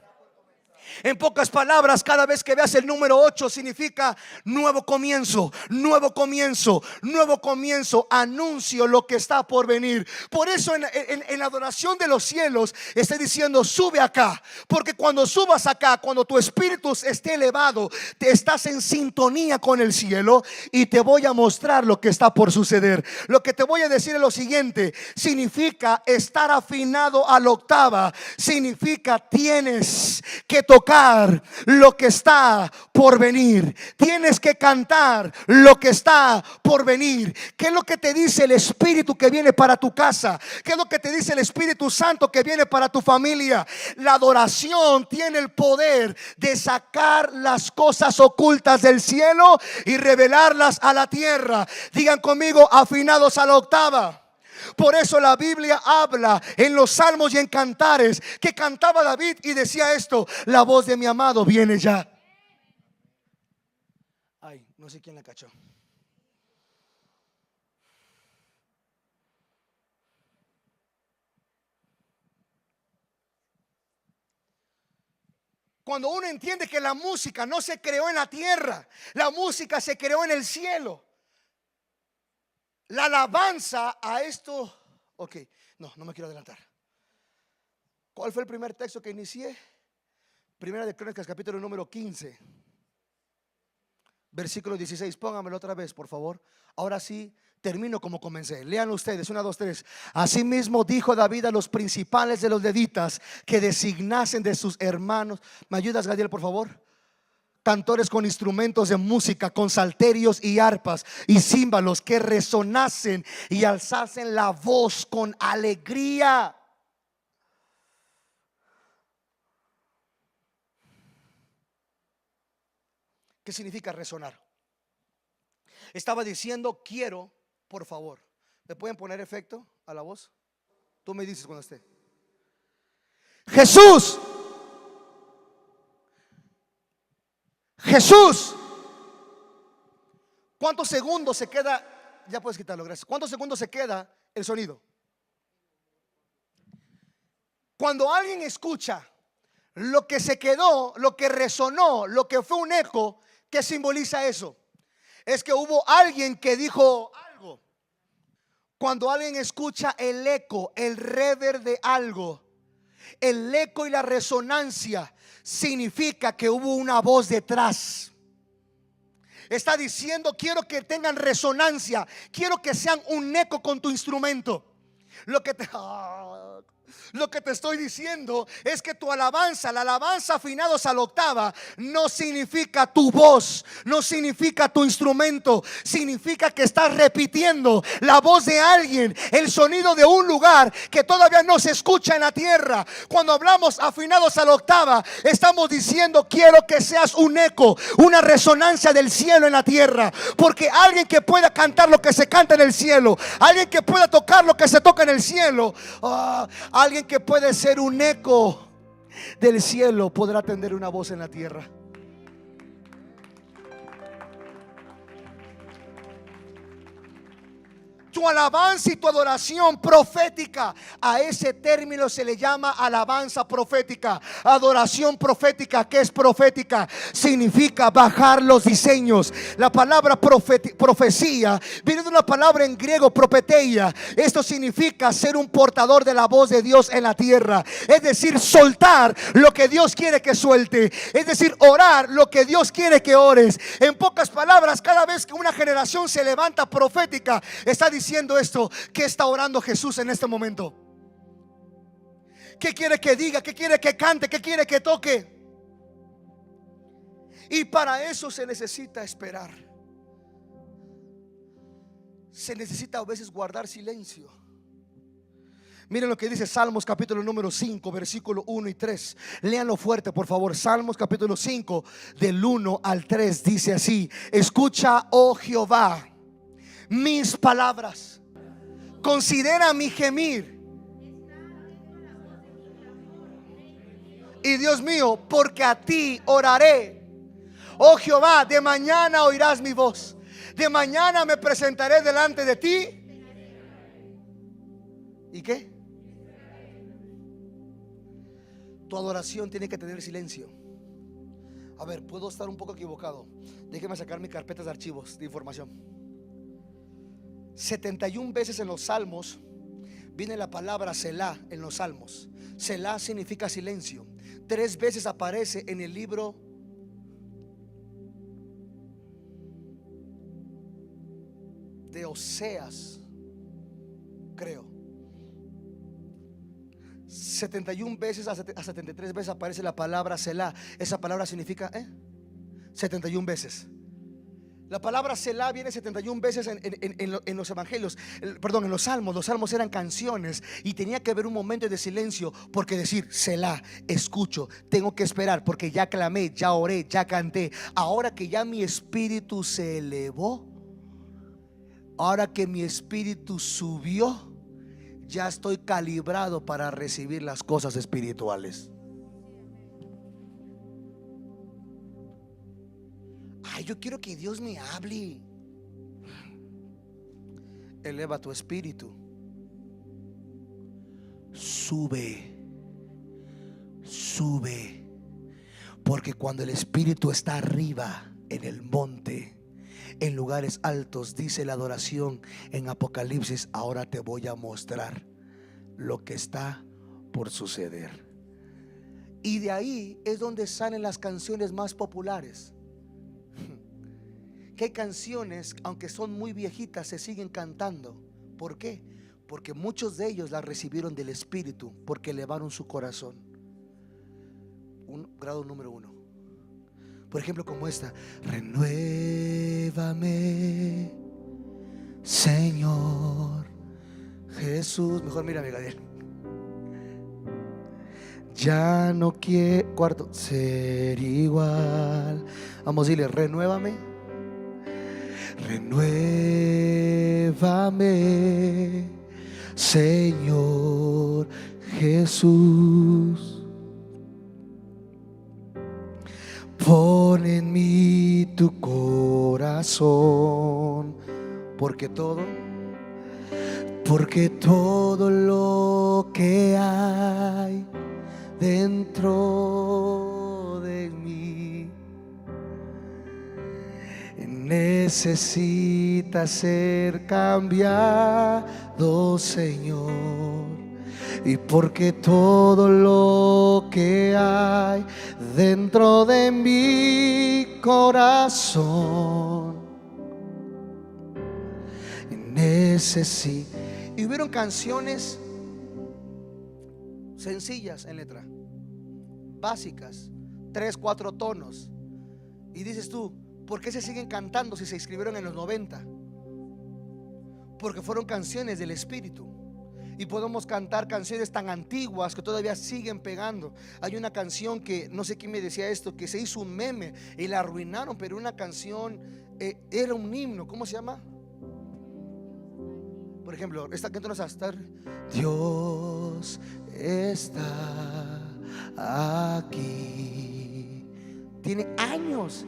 En pocas palabras, cada vez que veas el número 8 significa nuevo comienzo, nuevo comienzo, nuevo comienzo. Anuncio lo que está por venir. Por eso en la adoración de los cielos está diciendo sube acá, porque cuando subas acá, cuando tu espíritu esté elevado, te estás en sintonía con el cielo y te voy a mostrar lo que está por suceder. Lo que te voy a decir es lo siguiente: significa estar afinado a la octava, significa tienes que tocar lo que está por venir. Tienes que cantar lo que está por venir. ¿Qué es lo que te dice el Espíritu que viene para tu casa? ¿Qué es lo que te dice el Espíritu Santo que viene para tu familia? La adoración tiene el poder de sacar las cosas ocultas del cielo y revelarlas a la tierra. Digan conmigo, afinados a la octava. Por eso la Biblia habla en los salmos y en cantares que cantaba David y decía esto: la voz de mi amado viene ya. Ay, no sé quién la cachó. Cuando uno entiende que la música no se creó en la tierra, la música se creó en el cielo. La alabanza a esto. Ok, no me quiero adelantar. ¿Cuál fue el primer texto que inicié? Primera de Crónicas, capítulo número 15, versículo 16. Póngamelo otra vez, por favor. Ahora sí, termino como comencé. Lean ustedes, 1, 2, 3. Asimismo dijo David a los principales de los levitas que designasen de sus hermanos. ¿Me ayudas, Gadiel, por favor? Cantores con instrumentos de música, con salterios y arpas y címbalos, que resonasen y alzasen la voz con alegría. ¿Qué significa resonar? Estaba diciendo quiero, por favor, ¿me pueden poner efecto a la voz? Tú me dices cuando esté. Jesús. Jesús. ¿Cuántos segundos se queda? Ya puedes quitarlo, gracias. ¿Cuántos segundos se queda el sonido? Cuando alguien escucha lo que se quedó, lo que resonó, lo que fue un eco, ¿qué simboliza eso? Es que hubo alguien que dijo algo. Cuando alguien escucha el eco, el reverb de algo, el eco y la resonancia, significa que hubo una voz detrás. Está diciendo quiero que tengan resonancia, quiero que sean un eco con tu instrumento. Lo que te estoy diciendo es que tu alabanza, la alabanza afinados a la octava, no significa tu voz, no significa tu instrumento, significa que estás repitiendo la voz de alguien, el sonido de un lugar que todavía no se escucha en la tierra. Cuando hablamos afinados a la octava, estamos diciendo quiero que seas un eco, una resonancia del cielo en la tierra, porque alguien que pueda cantar lo que se canta en el cielo, alguien que pueda tocar lo que se toca en el cielo, alguien que puede ser un eco del cielo podrá tender una voz en la tierra. Tu alabanza y tu adoración profética, a ese término se le llama alabanza profética, adoración profética. ¿Qué es profética? Significa bajar los diseños. La palabra profecía viene de una palabra en griego, propeteia. Esto significa ser un portador de la voz de Dios en la tierra, es decir, soltar lo que Dios quiere que suelte, es decir, orar lo que Dios quiere que ores. En pocas palabras, cada vez que una generación se levanta profética, está diciendo esto: ¿qué está orando Jesús en este momento? ¿Qué quiere que diga? ¿Qué quiere que cante? ¿Qué quiere que toque? Y para eso se necesita esperar. Se necesita a veces guardar silencio. Miren lo que dice Salmos capítulo número 5, versículo 1 y 3. Léanlo fuerte, por favor. Salmos capítulo 5, del 1 al 3, dice así: escucha, oh Jehová, mis palabras, considera mi gemir. Y Dios mío, porque a ti oraré. Oh Jehová, de mañana oirás mi voz, de mañana me presentaré delante de ti. ¿Y qué? Tu adoración tiene que tener silencio. A ver, puedo estar un poco equivocado. Déjeme sacar mis carpetas de archivos de información. 71 veces en los salmos viene la palabra Selah. En los salmos, Selah significa silencio. 3 veces aparece en el libro de Oseas, creo. 71 veces a 73 veces aparece la palabra Selah. Esa palabra significa 71 veces. La palabra Selah viene 71 veces en los evangelios, perdón, en los salmos. Los salmos eran canciones y tenía que haber un momento de silencio, porque decir Selah, escucho, tengo que esperar, porque ya clamé, ya oré, ya canté. Ahora que ya mi espíritu se elevó, ahora que mi espíritu subió, ya estoy calibrado para recibir las cosas espirituales. Ay, yo quiero que Dios me hable. Eleva tu espíritu. Sube. Sube. Porque cuando el espíritu está arriba en el monte, en lugares altos, dice la adoración en Apocalipsis: ahora te voy a mostrar lo que está por suceder. Y de ahí es donde salen las canciones más populares. Que hay canciones, aunque son muy viejitas, se siguen cantando. ¿Por qué? Porque muchos de ellos las recibieron del Espíritu, porque elevaron su corazón. Un grado número 1. Por ejemplo, como esta: renuévame, Señor Jesús. Mejor mírame, Gadiel. Ya no quiero, cuarto, ser igual. Vamos a decirle: renuévame. Renuévame, Señor Jesús. Pon en mí tu corazón, porque todo lo que hay dentro de mí necesita ser cambiado, Señor. Y porque todo lo que hay dentro de mi corazón necesita. Y hubieron canciones sencillas en letra, básicas, 3, 4 tonos. Y dices tú: ¿por qué se siguen cantando si se escribieron en los 90? Porque fueron canciones del Espíritu. Y podemos cantar canciones tan antiguas que todavía siguen pegando. Hay una canción que no sé quién me decía esto, que se hizo un meme y la arruinaron, pero una canción era un himno. ¿Cómo se llama? Por ejemplo, esta que no vas a estar: Dios está aquí. Tiene años.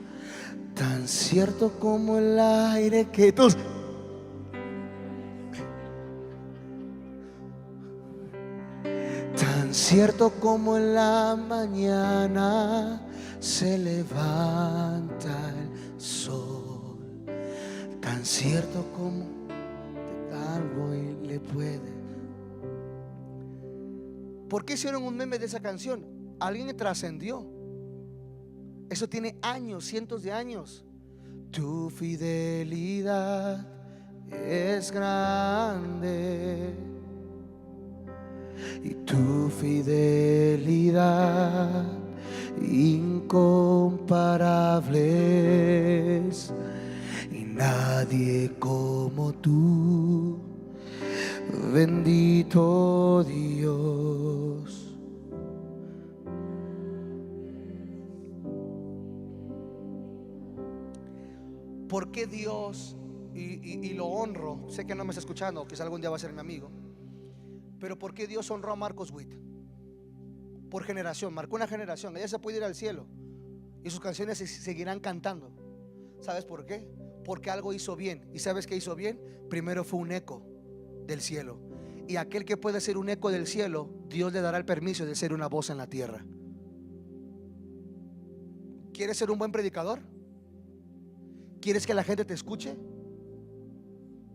Tan cierto como el aire que tú. Tan cierto como en la mañana se levanta el sol, tan cierto como algo y le puede. ¿Por qué hicieron un meme de esa canción? Alguien trascendió. Eso tiene años, cientos de años. Tu fidelidad es grande y tu fidelidad incomparable es, y nadie como tú, bendito Dios. ¿Por qué Dios, y lo honro? Sé que no me está escuchando, quizá algún día va a ser mi amigo, pero ¿por qué Dios honró a Marcos Witt? Por generación, marcó una generación. Ella se puede ir al cielo y sus canciones se seguirán cantando. ¿Sabes por qué? Porque algo hizo bien. ¿Y sabes qué hizo bien? Primero fue un eco del cielo. Y aquel que puede ser un eco del cielo, Dios le dará el permiso de ser una voz en la tierra. ¿Quieres ser un buen predicador? ¿Quieres que la gente te escuche?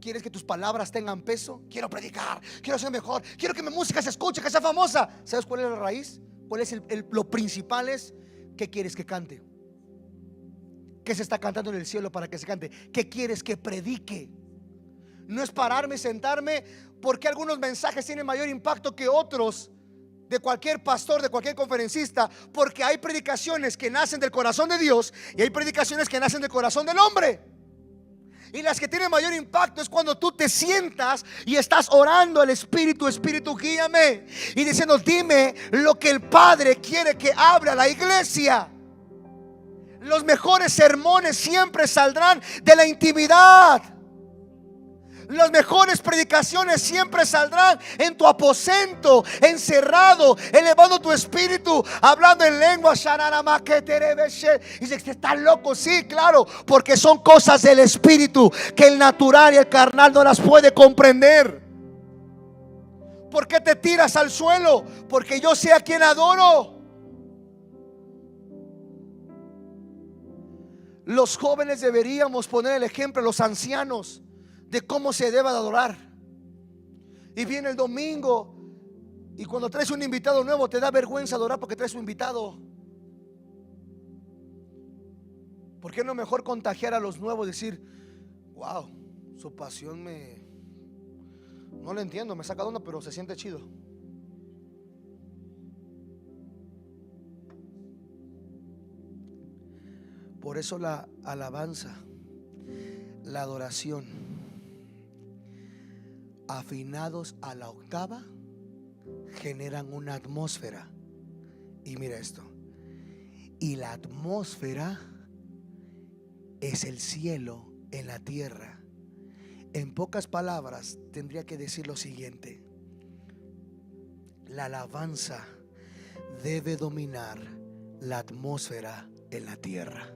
¿Quieres que tus palabras tengan peso? Quiero predicar, quiero ser mejor, quiero que mi música se escuche, que sea famosa. ¿Sabes cuál es la raíz? ¿Cuál es lo principal? Es ¿qué quieres que cante? ¿Qué se está cantando en el cielo para que se cante? ¿Qué quieres que predique? No es pararme y sentarme, porque algunos mensajes tienen mayor impacto que otros, de cualquier pastor, de cualquier conferencista, porque hay predicaciones que nacen del corazón de Dios y hay predicaciones que nacen del corazón del hombre. Y las que tienen mayor impacto es cuando tú te sientas y estás orando al Espíritu: Espíritu, guíame, y diciendo: dime lo que el Padre quiere que hable a la iglesia. Los mejores sermones siempre saldrán de la intimidad. Las mejores predicaciones siempre saldrán en tu aposento, encerrado, elevando tu espíritu, hablando en lengua. Y dice: ¿estás loco? Sí, claro, porque son cosas del espíritu que el natural y el carnal no las puede comprender. ¿Por qué te tiras al suelo? Porque yo sé a quien adoro. Los jóvenes deberíamos poner el ejemplo, los ancianos, de cómo se debe de adorar. Y viene el domingo y cuando traes un invitado nuevo te da vergüenza adorar porque traes un invitado. ¿Por qué no mejor contagiar a los nuevos? Decir: wow, su pasión no la entiendo, me saca de onda, pero se siente chido. Por eso la alabanza, la adoración, afinados a la octava, generan una atmósfera. Y mira esto: y la atmósfera es el cielo en la tierra. En pocas palabras tendría que decir lo siguiente: la alabanza debe dominar la atmósfera en la tierra.